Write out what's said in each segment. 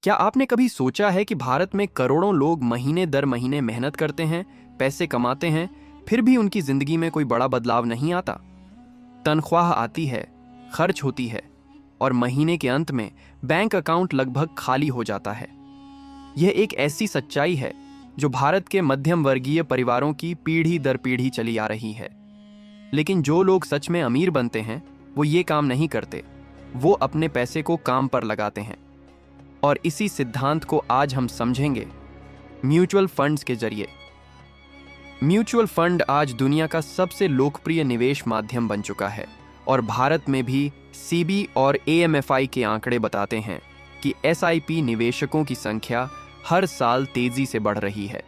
क्या आपने कभी सोचा है कि भारत में करोड़ों लोग महीने दर महीने मेहनत करते हैं, पैसे कमाते हैं, फिर भी उनकी जिंदगी में कोई बड़ा बदलाव नहीं आता। तनख्वाह आती है, खर्च होती है और महीने के अंत में बैंक अकाउंट लगभग खाली हो जाता है। यह एक ऐसी सच्चाई है जो भारत के मध्यम वर्गीय परिवारों की पीढ़ी दर पीढ़ी चली आ रही है। लेकिन जो लोग सच में अमीर बनते हैं वो ये काम नहीं करते, वो अपने पैसे को काम पर लगाते हैं। और इसी सिद्धांत को आज हम समझेंगे म्यूचुअल फंड्स के जरिए। म्यूचुअल फंड आज दुनिया का सबसे लोकप्रिय निवेश माध्यम बन चुका है और भारत में भी सीबी और एएमएफआई के आंकड़े बताते हैं कि एसआईपी निवेशकों की संख्या हर साल तेजी से बढ़ रही है।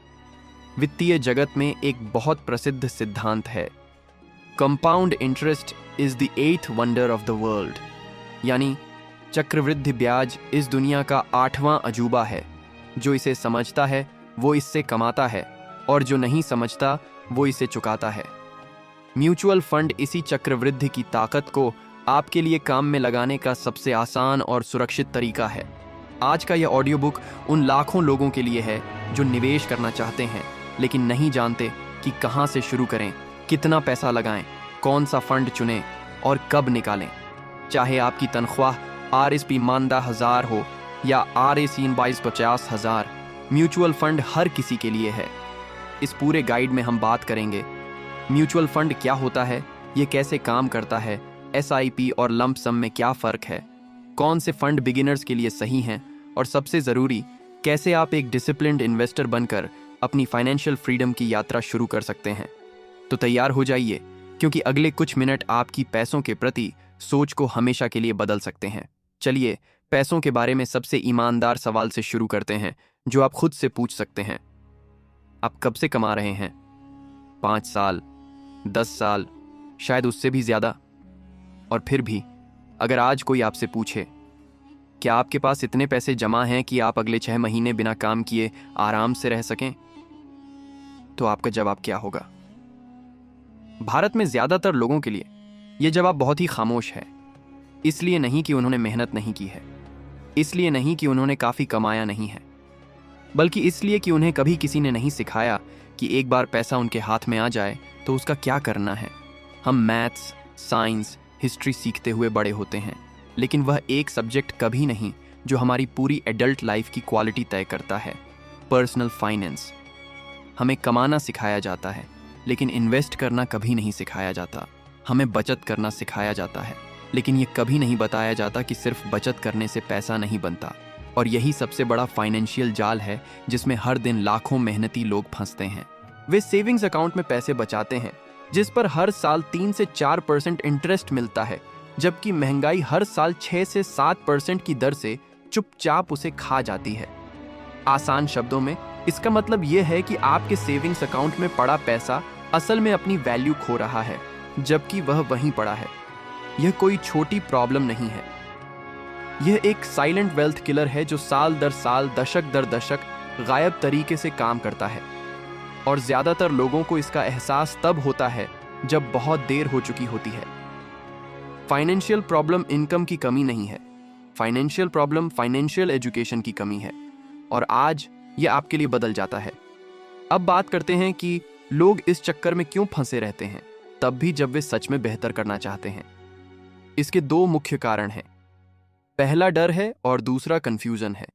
वित्तीय जगत में एक बहुत प्रसिद्ध सिद्धांत है, compound interest is the eighth wonder of the world, यानी चक्रवृद्धि ब्याज इस दुनिया का 8वां अजूबा है। जो इसे समझता है वो इससे कमाता है और जो नहीं समझता वो इसे चुकाता है। म्यूचुअल फंड इसी चक्रवृद्धि की ताकत को आपके लिए काम में लगाने का सबसे आसान और सुरक्षित तरीका है। आज का यह ऑडियो बुक उन लाखों लोगों के लिए है जो निवेश करना चाहते हैं लेकिन नहीं जानते कि कहां से शुरू करें, कितना पैसा लगाएं, कौन सा फंड चुनें और कब निकालें। चाहे आपकी तनख्वाह आरएसपी मानदा 1000 हो या आरएसी इनवाइस 50,000, म्यूचुअल फंड हर किसी के लिए है। इस पूरे गाइड में हम बात करेंगे म्यूचुअल फंड क्या होता है, ये कैसे काम करता है, एसआईपी और लंप सम में क्या फ़र्क है, कौन से फंड बिगिनर्स के लिए सही हैं और सबसे ज़रूरी कैसे आप एक डिसिप्लिन्ड इन्वेस्टर बनकर अपनी फाइनेंशियल फ्रीडम की यात्रा शुरू कर सकते हैं। तो तैयार हो जाइए, क्योंकि अगले कुछ मिनट आपकी पैसों के प्रति सोच को हमेशा के लिए बदल सकते हैं। चलिए पैसों के बारे में सबसे ईमानदार सवाल से शुरू करते हैं जो आप खुद से पूछ सकते हैं। आप कब से कमा रहे हैं? 5 साल, 10 साल, शायद उससे भी ज़्यादा? और फिर भी अगर आज कोई आपसे पूछे क्या आपके पास इतने पैसे जमा हैं कि आप अगले 6 महीने बिना काम किए आराम से रह सकें, तो आपका जवाब क्या होगा? भारत में ज़्यादातर लोगों के लिए यह जवाब बहुत ही खामोश है। इसलिए नहीं कि उन्होंने मेहनत नहीं की है, इसलिए नहीं कि उन्होंने काफ़ी कमाया नहीं है, बल्कि इसलिए कि उन्हें कभी किसी ने नहीं सिखाया कि एक बार पैसा उनके हाथ में आ जाए तो उसका क्या करना है। हम मैथ्स, साइंस, हिस्ट्री सीखते हुए बड़े होते हैं, लेकिन वह एक सब्जेक्ट कभी नहीं जो हमारी पूरी एडल्ट लाइफ की क्वालिटी तय करता है, पर्सनल फाइनेंस। हमें कमाना सिखाया जाता है लेकिन इन्वेस्ट करना कभी नहीं सिखाया जाता। हमें बचत करना सिखाया जाता है लेकिन ये कभी नहीं बताया जाता कि सिर्फ बचत करने से पैसा नहीं बनता। और यही सबसे बड़ा फाइनेंशियल जाल है जिसमें हर दिन लाखों मेहनती लोग फंसते हैं। वे सेविंग्स अकाउंट में पैसे बचाते हैं जिस पर हर साल 3 से 4% इंटरेस्ट मिलता है, जबकि महंगाई हर साल 6 से 7% की दर से चुपचाप उसे खा जाती है। आसान शब्दों में इसका मतलब यह है कि आपके सेविंग्स अकाउंट में पड़ा पैसा असल में अपनी वैल्यू खो रहा है, जबकि वह वहीं पड़ा है। यह कोई छोटी प्रॉब्लम नहीं है, यह एक साइलेंट वेल्थ किलर है जो साल दर साल, दशक दर दशक गायब तरीके से काम करता है। और ज्यादातर लोगों को इसका एहसास तब होता है जब बहुत देर हो चुकी होती है। फाइनेंशियल प्रॉब्लम इनकम की कमी नहीं है, फाइनेंशियल प्रॉब्लम फाइनेंशियल एजुकेशन की कमी है। और आज यह आपके लिए बदल जाता है। अब बात करते हैं कि लोग इस चक्कर में क्यों फंसे रहते हैं, तब भी जब वे सच में बेहतर करना चाहते हैं। इसके 2 मुख्य कारण हैं। पहला डर है और दूसरा कंफ्यूजन है।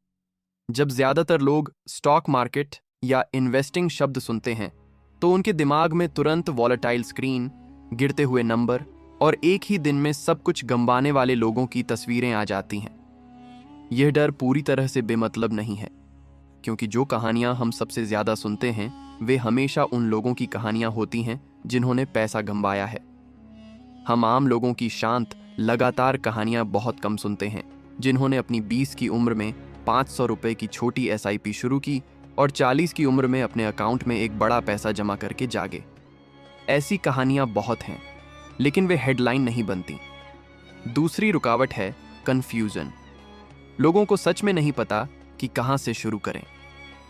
जब ज्यादातर लोग स्टॉक मार्केट या इन्वेस्टिंग शब्द सुनते हैं तो उनके दिमाग में तुरंत वॉलेटाइल स्क्रीन, गिरते हुए नंबर और एक ही दिन में सब कुछ गंवाने वाले लोगों की तस्वीरें आ जाती हैं। यह डर पूरी तरह से बेमतलब नहीं है, क्योंकि जो कहानियां हम सबसे ज्यादा सुनते हैं वे हमेशा उन लोगों की कहानियां होती हैं जिन्होंने पैसा गंवाया है। हम आम लोगों की शांत, लगातार कहानियां बहुत कम सुनते हैं, जिन्होंने अपनी 20 की उम्र में 500 रुपए की छोटी एसआईपी शुरू की और 40 की उम्र में अपने अकाउंट में एक बड़ा पैसा जमा करके जागे। ऐसी कहानियां बहुत हैं, लेकिन वे हेडलाइन नहीं बनती। दूसरी रुकावट है कंफ्यूजन। लोगों को सच में नहीं पता कि कहां से शुरू करें।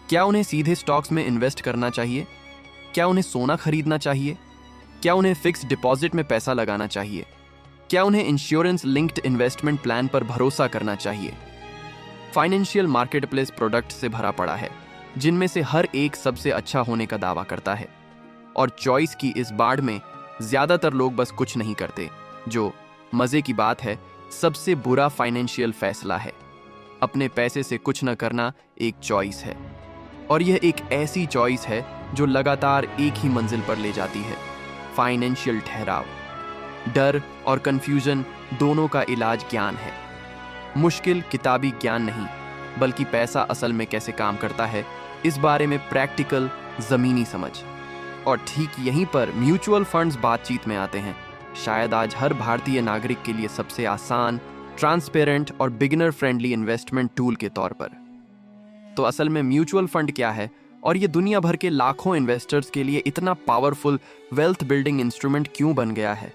क्या उन्हें सीधे स्टॉक्स में इन्वेस्ट करना चाहिए? क्या उन्हें सोना खरीदना चाहिए? क्या उन्हें फिक्स्ड डिपॉजिट में पैसा लगाना चाहिए? क्या उन्हें इंश्योरेंस लिंक्ड इन्वेस्टमेंट प्लान पर भरोसा करना चाहिए? फाइनेंशियल मार्केटप्लेस प्रोडक्ट से भरा पड़ा है, जिनमें से हर एक सबसे अच्छा होने का दावा करता है। और चॉइस की इस बाढ़ में ज्यादातर लोग बस कुछ नहीं करते। जो मजे की बात है, सबसे बुरा फाइनेंशियल फैसला है। अपने पैसे से कुछ न करना एक चॉइस है, और यह एक ऐसी चॉइस है जो लगातार एक ही मंजिल पर ले जाती है, फाइनेंशियल ठहराव। डर और कंफ्यूजन दोनों का इलाज ज्ञान है। मुश्किल किताबी ज्ञान नहीं, बल्कि पैसा असल में कैसे काम करता है, इस बारे में प्रैक्टिकल जमीनी समझ। और ठीक यहीं पर म्यूचुअल फंड्स बातचीत में आते हैं। शायद आज हर भारतीय नागरिक के लिए सबसे आसान, ट्रांसपेरेंट और बिगिनर फ्रेंडली इन्वेस्टमेंट टूल के तौर पर। तो असल में म्यूचुअल फंड क्या है, और ये दुनिया भर के लाखों इन्वेस्टर्स के लिए इतना पावरफुल वेल्थ बिल्डिंग इंस्ट्रूमेंट क्यों बन गया है?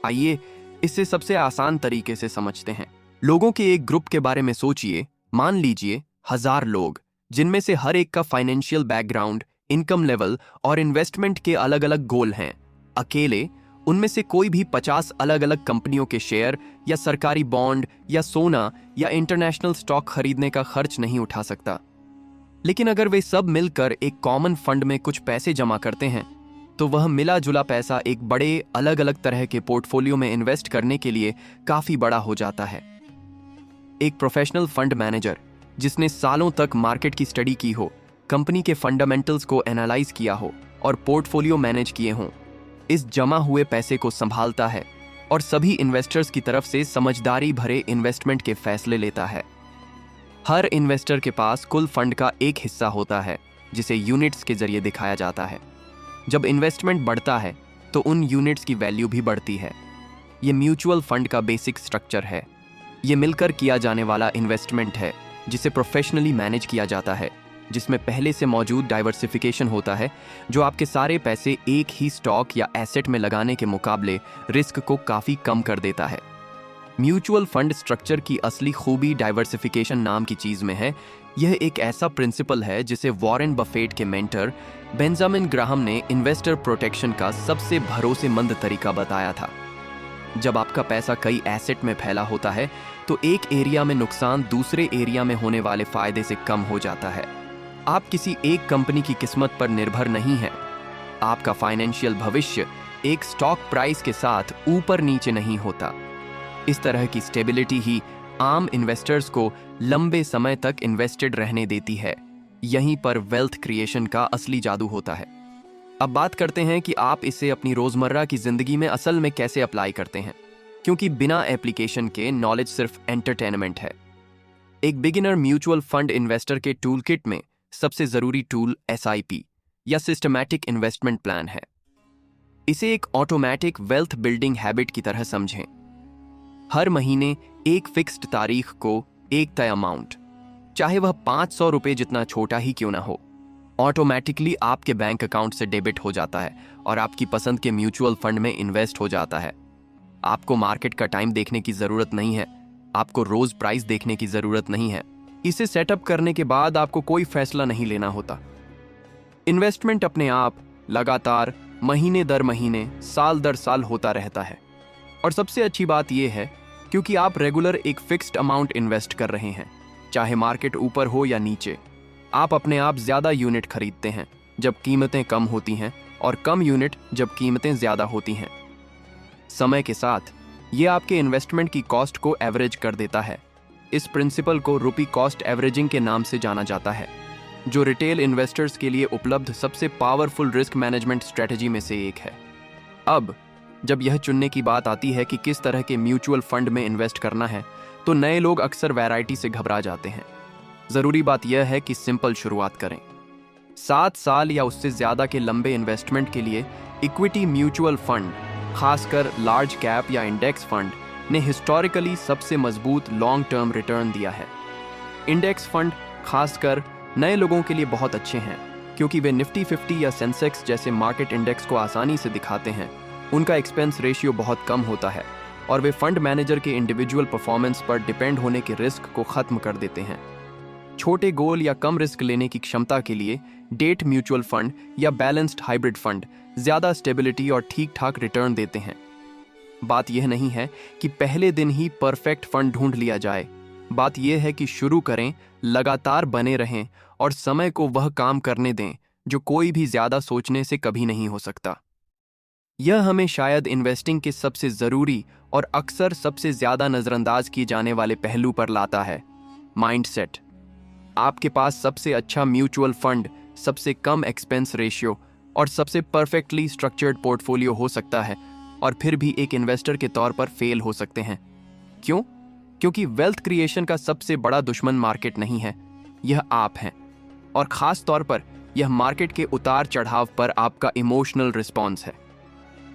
आइए इसे सबसे आसान तरीके से समझते हैं। लोगों के एक ग्रुप के बारे में सोचिए। मान लीजिए 1000 लोग, जिनमें से हर एक का फाइनेंशियल बैकग्राउंड, इनकम लेवल और इन्वेस्टमेंट के अलग अलग गोल हैं। अकेले उनमें से कोई भी 50 अलग अलग कंपनियों के शेयर या सरकारी बॉन्ड या सोना या इंटरनेशनल स्टॉक खरीदने का खर्च नहीं उठा सकता। लेकिन अगर वे सब मिलकर एक कॉमन फंड में कुछ पैसे जमा करते हैं, तो वह मिला जुला पैसा एक बड़े अलग अलग तरह के पोर्टफोलियो में इन्वेस्ट करने के लिए काफी बड़ा हो जाता है। एक प्रोफेशनल फंड मैनेजर, जिसने सालों तक मार्केट की स्टडी की हो, कंपनी के फंडामेंटल्स को एनालाइज किया हो और पोर्टफोलियो मैनेज किए हों, इस जमा हुए पैसे को संभालता है और सभी इन्वेस्टर्स की तरफ से समझदारी भरे इन्वेस्टमेंट के फैसले लेता है। हर इन्वेस्टर के पास कुल फंड का एक हिस्सा होता है, जिसे यूनिट्स के जरिए दिखाया जाता है। जब इन्वेस्टमेंट बढ़ता है तो उन यूनिट्स की वैल्यू भी बढ़ती है। ये म्यूचुअल फंड का बेसिक स्ट्रक्चर है। ये मिलकर किया जाने वाला इन्वेस्टमेंट है, जिसे प्रोफेशनली मैनेज किया जाता है, जिसमें पहले से मौजूद डाइवर्सिफिकेशन होता है, जो आपके सारे पैसे एक ही स्टॉक या एसेट में लगाने के मुकाबले रिस्क को काफी कम कर देता है। म्यूचुअल फंड स्ट्रक्चर की असली खूबी डाइवर्सिफिकेशन नाम की चीज में है। यह एक ऐसा प्रिंसिपल है जिसे वॉरेन बफेट के मेंटर बेंजामिन ग्राहम ने इन्वेस्टर प्रोटेक्शन का सबसे भरोसेमंद तरीका बताया था। जब आपका पैसा कई एसेट में फैला होता है, तो एक एरिया में नुकसान दूसरे एरिया में होने वाले फायदे से कम हो जाता है। आप किसी एक कंपनी की किस्मत पर निर्भर नहीं हैं। आपका फाइनेंशियल भविष्य एक स्टॉक प्राइस के साथ ऊपर नीचे नहीं होता। इस तरह की स्टेबिलिटी ही आम इन्वेस्टर्स को लंबे समय तक इन्वेस्टेड रहने देती है। यहीं पर वेल्थ क्रिएशन का असली जादू होता है। अब बात करते हैं कि आप इसे अपनी रोजमर्रा की जिंदगी में असल में कैसे अप्लाई करते हैं, क्योंकि बिना एप्लीकेशन के नॉलेज सिर्फ एंटरटेनमेंट है। एक बिगिनर म्यूचुअल फंड इन्वेस्टर के टूल किट में सबसे जरूरी टूल SIP या सिस्टमैटिक इन्वेस्टमेंट प्लान है। इसे एक ऑटोमेटिक वेल्थ बिल्डिंग हैबिट की तरह समझें। हर महीने एक फिक्स्ड तारीख को एक तय अमाउंट, चाहे वह 500 रुपए जितना छोटा ही क्यों ना हो, ऑटोमेटिकली आपके बैंक अकाउंट से डेबिट हो जाता है और आपकी पसंद के म्यूचुअल फंड में इन्वेस्ट हो जाता है। आपको मार्केट का टाइम देखने की जरूरत नहीं है। आपको रोज प्राइस देखने की जरूरत नहीं है। इसे सेटअप करने के बाद आपको कोई फैसला नहीं लेना होता। इन्वेस्टमेंट अपने आप लगातार महीने दर महीने, साल दर साल होता रहता है। और सबसे अच्छी बात यह है, क्योंकि आप रेगुलर एक फिक्स्ड अमाउंट इन्वेस्ट कर रहे हैं, चाहे मार्केट ऊपर हो या नीचे। आप अपने आप ज्यादा यूनिट खरीदते हैं जब कीमतें कम होती हैं, और कम यूनिट जब कीमतें ज्यादा होती हैं। समय के साथ ये आपके इन्वेस्टमेंट की कॉस्ट को एवरेज कर देता है। इस प्रिंसिपल को रुपी कॉस्ट एवरेजिंग के नाम से जाना जाता है, जो रिटेल इन्वेस्टर्स के लिए उपलब्ध सबसे पावरफुल रिस्क मैनेजमेंट स्ट्रेटजी में से एक है। अब जब यह चुनने की बात आती है कि किस तरह के म्यूचुअल फंड में इन्वेस्ट करना है, तो नए लोग अक्सर वैरायटी से घबरा जाते हैं। जरूरी बात यह है कि सिंपल शुरुआत करें। 7 साल या उससे ज्यादा के लंबे इन्वेस्टमेंट के लिए इक्विटी म्यूचुअल फंड, खासकर लार्ज कैप या इंडेक्स फंड, ने हिस्टोरिकली सबसे मजबूत लॉन्ग टर्म रिटर्न दिया है। इंडेक्स फंड खासकर नए लोगों के लिए बहुत अच्छे हैं, क्योंकि वे निफ्टी 50 या सेंसेक्स जैसे मार्केट इंडेक्स को आसानी से दिखाते हैं। उनका एक्सपेंस रेशियो बहुत कम होता है और वे फंड मैनेजर के इंडिविजुअल परफॉर्मेंस पर डिपेंड होने के रिस्क को खत्म कर देते हैं। छोटे गोल या कम रिस्क लेने की क्षमता के लिए डेट म्यूचुअल फंड या बैलेंस्ड हाइब्रिड फंड ज्यादा स्टेबिलिटी और ठीक ठाक रिटर्न देते हैं। बात यह नहीं है कि पहले दिन ही परफेक्ट फंड ढूंढ लिया जाए। बात यह है कि शुरू करें, लगातार बने रहें और समय को वह काम करने दें जो कोई भी ज्यादा सोचने से कभी नहीं हो सकता। यह हमें शायद इन्वेस्टिंग के सबसे ज़रूरी और अक्सर सबसे ज़्यादा नज़रअंदाज किए जाने वाले पहलू पर लाता है, माइंडसेट। आपके पास सबसे अच्छा म्यूचुअल फंड, सबसे कम एक्सपेंस रेशियो और सबसे परफेक्टली स्ट्रक्चर्ड पोर्टफोलियो हो सकता है, और फिर भी एक इन्वेस्टर के तौर पर फेल हो सकते हैं। क्यों? क्योंकि वेल्थ क्रिएशन का सबसे बड़ा दुश्मन मार्केट नहीं है, यह आप हैं। और ख़ास तौर पर यह मार्केट के उतार चढ़ाव पर आपका इमोशनल रिस्पॉन्स है।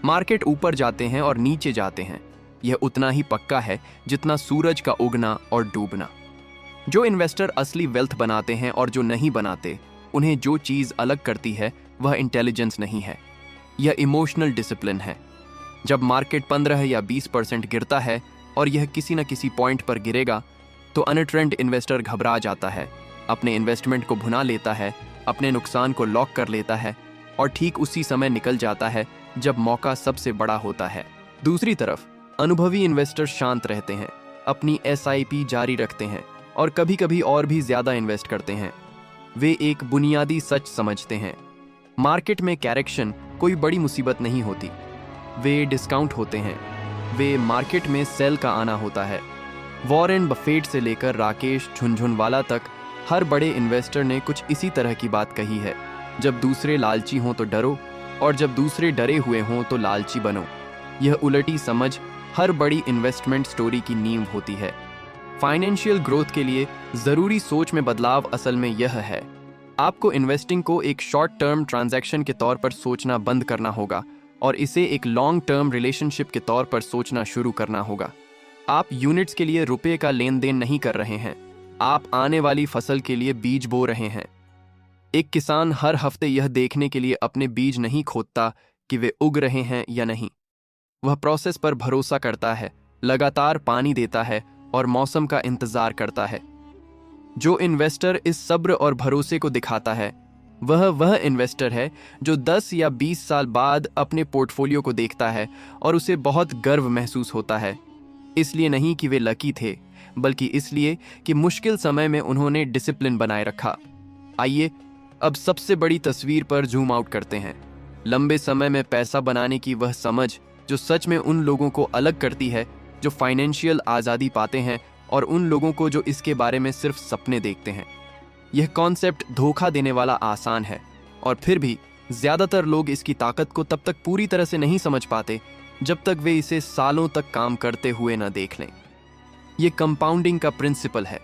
मार्केट ऊपर जाते हैं और नीचे जाते हैं, यह उतना ही पक्का है जितना सूरज का उगना और डूबना। जो इन्वेस्टर असली वेल्थ बनाते हैं और जो नहीं बनाते, उन्हें जो चीज़ अलग करती है वह इंटेलिजेंस नहीं है, यह इमोशनल डिसिप्लिन है। जब मार्केट 15 या 20% गिरता है और यह किसी न किसी पॉइंट पर गिरेगा, तो अनट्रेंड इन्वेस्टर घबरा जाता है, अपने इन्वेस्टमेंट को भुना लेता है, अपने नुकसान को लॉक कर लेता है और ठीक उसी समय निकल जाता है जब मौका सबसे बड़ा होता है। दूसरी तरफ अनुभवी इन्वेस्टर शांत रहते हैं, अपनी SIP जारी रखते हैं और कभी कभी और भी ज्यादा इन्वेस्ट करते हैं। वे एक बुनियादी सच समझते हैं, मार्केट में करेक्शन कोई बड़ी मुसीबत नहीं होती। वे डिस्काउंट होते हैं, वे मार्केट में सेल का आना होता है। वॉरेन बफेट से लेकर राकेश झुनझुनवाला तक हर बड़े इन्वेस्टर ने कुछ इसी तरह की बात कही है, जब दूसरे लालची हों तो डरो और जब दूसरे डरे हुए हों तो लालची बनो। यह उलटी समझ हर बड़ी इन्वेस्टमेंट स्टोरी की नींव होती है। फाइनेंशियल ग्रोथ के लिए ज़रूरी सोच में बदलाव असल में यह है, आपको इन्वेस्टिंग को एक शॉर्ट टर्म ट्रांजैक्शन के तौर पर सोचना बंद करना होगा और इसे एक लॉन्ग टर्म रिलेशनशिप के तौर पर सोचना शुरू करना होगा। आप यूनिट्स के लिए रुपए का लेन देन नहीं कर रहे हैं, आप आने वाली फसल के लिए बीज बो रहे हैं। एक किसान हर हफ्ते यह देखने के लिए अपने बीज नहीं खोदता कि वे उग रहे हैं या नहीं। वह प्रोसेस पर भरोसा करता है, लगातार पानी देता है और मौसम का इंतजार करता है। जो इन्वेस्टर इस सब्र और भरोसे को दिखाता है, वह इन्वेस्टर है जो 10 या 20 साल बाद अपने पोर्टफोलियो को देखता है और उसे बहुत गर्व महसूस होता है। इसलिए नहीं कि वे लकी थे, बल्कि इसलिए कि मुश्किल समय में उन्होंने डिसिप्लिन बनाए रखा। आइए अब सबसे बड़ी तस्वीर पर जूम आउट करते हैं। लंबे समय में पैसा बनाने की वह समझ जो सच में उन लोगों को अलग करती है जो फाइनेंशियल आज़ादी पाते हैं और उन लोगों को जो इसके बारे में सिर्फ सपने देखते हैं। यह कॉन्सेप्ट धोखा देने वाला आसान है और फिर भी ज़्यादातर लोग इसकी ताकत को तब तक पूरी तरह से नहीं समझ पाते जब तक वे इसे सालों तक काम करते हुए न देख लें। यह कंपाउंडिंग का प्रिंसिपल है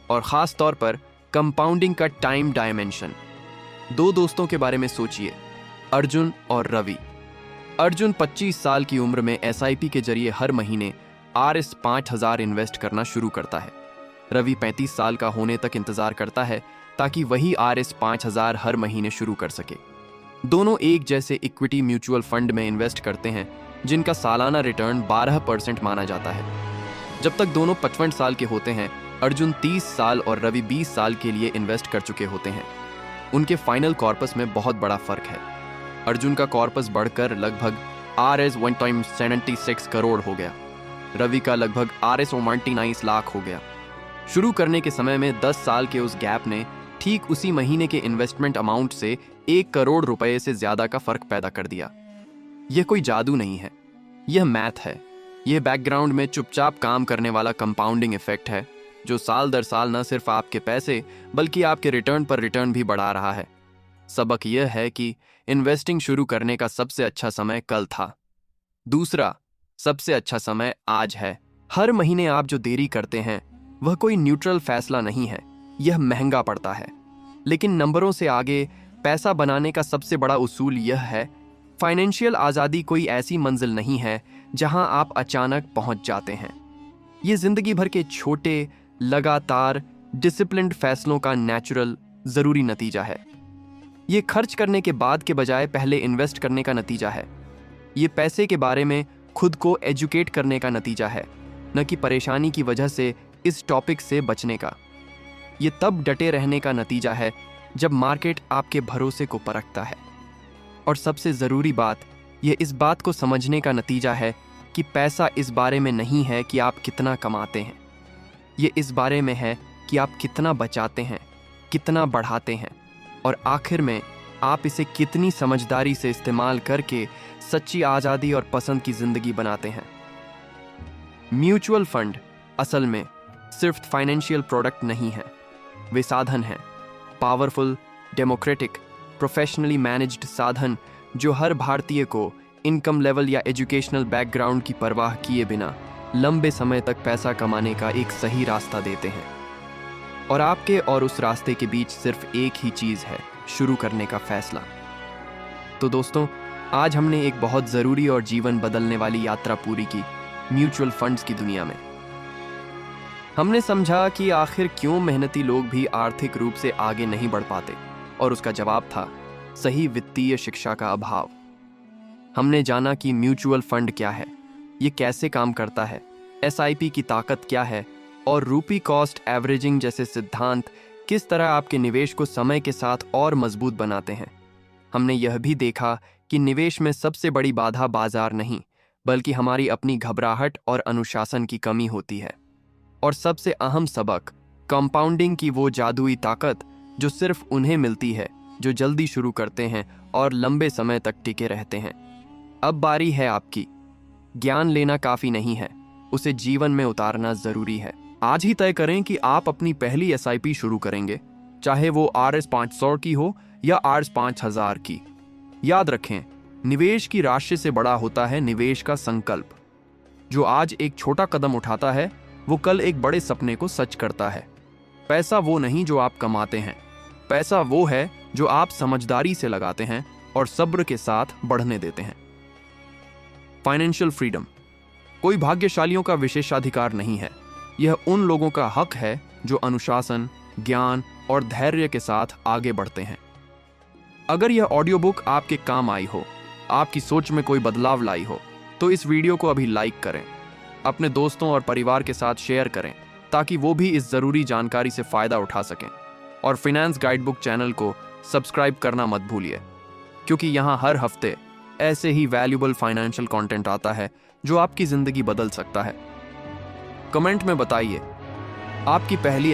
और ख़ास तौर पर कंपाउंडिंग का टाइम डायमेंशन। दो दोस्तों के बारे में सोचिए, अर्जुन और रवि। अर्जुन 25 साल की उम्र में SIP के जरिए हर महीने RS 5000 इन्वेस्ट करना शुरू करता है। रवि 35 साल का होने तक इंतजार करता है ताकि वही RS 5000 हर महीने शुरू कर सके। दोनों एक जैसे इक्विटी म्यूचुअल फंड में इन्वेस्ट करते हैं जिनका सालाना रिटर्न 12% माना जाता है। जब तक दोनों 55 साल के होते हैं, अर्जुन 30 साल और रवि 20 साल के लिए इन्वेस्ट कर चुके होते हैं। उनके फाइनल कॉर्पस में बहुत बड़ा फर्क है। अर्जुन का कॉर्पस बढ़कर लगभग RS 1.76 करोड़ हो गया, रवि का लगभग RS 1.9 लाख हो गया। शुरू करने के समय में 10 साल के उस गैप ने ठीक उसी महीने के इन्वेस्टमेंट अमाउंट से 1 करोड़ रुपए से ज्यादा का फर्क पैदा कर दिया। यह कोई जादू नहीं है, यह मैथ है। यह बैकग्राउंड में चुपचाप काम करने वाला कंपाउंडिंग इफेक्ट है जो साल दर साल न सिर्फ आपके पैसे बल्कि आपके रिटर्न पर रिटर्न भी बढ़ा रहा है। सबक यह है कि इन्वेस्टिंग शुरू करने का सबसे अच्छा समय कल था। दूसरा सबसे अच्छा समय आज है। हर महीने आप जो देरी करते हैं वह कोई न्यूट्रल फैसला नहीं है, यह महंगा पड़ता है। लेकिन नंबरों से आगे पैसा बनाने का सबसे बड़ा उसूल यह है, फाइनेंशियल आज़ादी कोई ऐसी मंजिल नहीं है जहां आप अचानक पहुंच जाते हैं। ये जिंदगी भर के छोटे, लगातार, डिसिप्लिन्ड फैसलों का नेचुरल, ज़रूरी नतीजा है। ये खर्च करने के बाद के बजाय पहले इन्वेस्ट करने का नतीजा है। ये पैसे के बारे में खुद को एजुकेट करने का नतीजा है, न कि परेशानी की वजह से इस टॉपिक से बचने का। ये तब डटे रहने का नतीजा है जब मार्केट आपके भरोसे को परखता है। और सबसे ज़रूरी बात, ये इस बात को समझने का नतीजा है कि पैसा इस बारे में नहीं है कि आप कितना कमाते हैं। ये इस बारे में है कि आप कितना बचाते हैं, कितना बढ़ाते हैं और आखिर में आप इसे कितनी समझदारी से इस्तेमाल करके सच्ची आज़ादी और पसंद की ज़िंदगी बनाते हैं। म्यूचुअल फंड असल में सिर्फ फाइनेंशियल प्रोडक्ट नहीं है, वे साधन हैं, पावरफुल, डेमोक्रेटिक, प्रोफेशनली मैनेज्ड साधन जो हर भारतीय को इनकम लेवल या एजुकेशनल बैकग्राउंड की परवाह किए बिना लंबे समय तक पैसा कमाने का एक सही रास्ता देते हैं। और आपके और उस रास्ते के बीच सिर्फ एक ही चीज़ है, शुरू करने का फैसला। तो दोस्तों, आज हमने एक बहुत ज़रूरी और जीवन बदलने वाली यात्रा पूरी की म्यूचुअल फंड्स की दुनिया में। हमने समझा कि आखिर क्यों मेहनती लोग भी आर्थिक रूप से आगे नहीं बढ़ पाते, और उसका जवाब था सही वित्तीय शिक्षा का अभाव। हमने जाना कि म्यूचुअल फंड क्या है, ये कैसे काम करता है, एसआईपी की ताकत क्या है और रूपी कॉस्ट एवरेजिंग जैसे सिद्धांत किस तरह आपके निवेश को समय के साथ और मजबूत बनाते हैं। हमने यह भी देखा कि निवेश में सबसे बड़ी बाधा बाजार नहीं, बल्कि हमारी अपनी घबराहट और अनुशासन की कमी होती है। और सबसे अहम सबक, कंपाउंडिंग की वो जादुई ताकत जो सिर्फ उन्हें मिलती है जो जल्दी शुरू करते हैं और लंबे समय तक टिके रहते हैं। अब बारी है आपकी। ज्ञान लेना काफ़ी नहीं है, उसे जीवन में उतारना ज़रूरी है। आज ही तय करें कि आप अपनी पहली एसआईपी शुरू करेंगे, चाहे वो RS 500 की हो या RS 5000 की। याद रखें, निवेश की राशि से बड़ा होता है निवेश का संकल्प। जो आज एक छोटा कदम उठाता है, वो कल एक बड़े सपने को सच करता है। पैसा वो नहीं जो आप कमाते हैं, पैसा वो है जो आप समझदारी से लगाते हैं और सब्र के साथ बढ़ने देते हैं। फाइनेंशियल फ्रीडम कोई भाग्यशालियों का विशेषाधिकार नहीं है, यह उन लोगों का हक है जो अनुशासन, ज्ञान और धैर्य के साथ आगे बढ़ते हैं। अगर यह ऑडियो बुक आपके काम आई हो, आपकी सोच में कोई बदलाव लाई हो, तो इस वीडियो को अभी लाइक करें, अपने दोस्तों और परिवार के साथ शेयर करें ताकि वो भी इस ज़रूरी जानकारी से फ़ायदा उठा सकें। और फिनेंस गाइडबुक चैनल को सब्सक्राइब करना मत भूलिए, क्योंकि यहाँ हर हफ्ते ऐसे ही वैल्यूबल फाइनेंशियल कंटेंट आता है जो आपकी ज़िंदगी बदल सकता है। कमेंट में बताइए आपकी पहली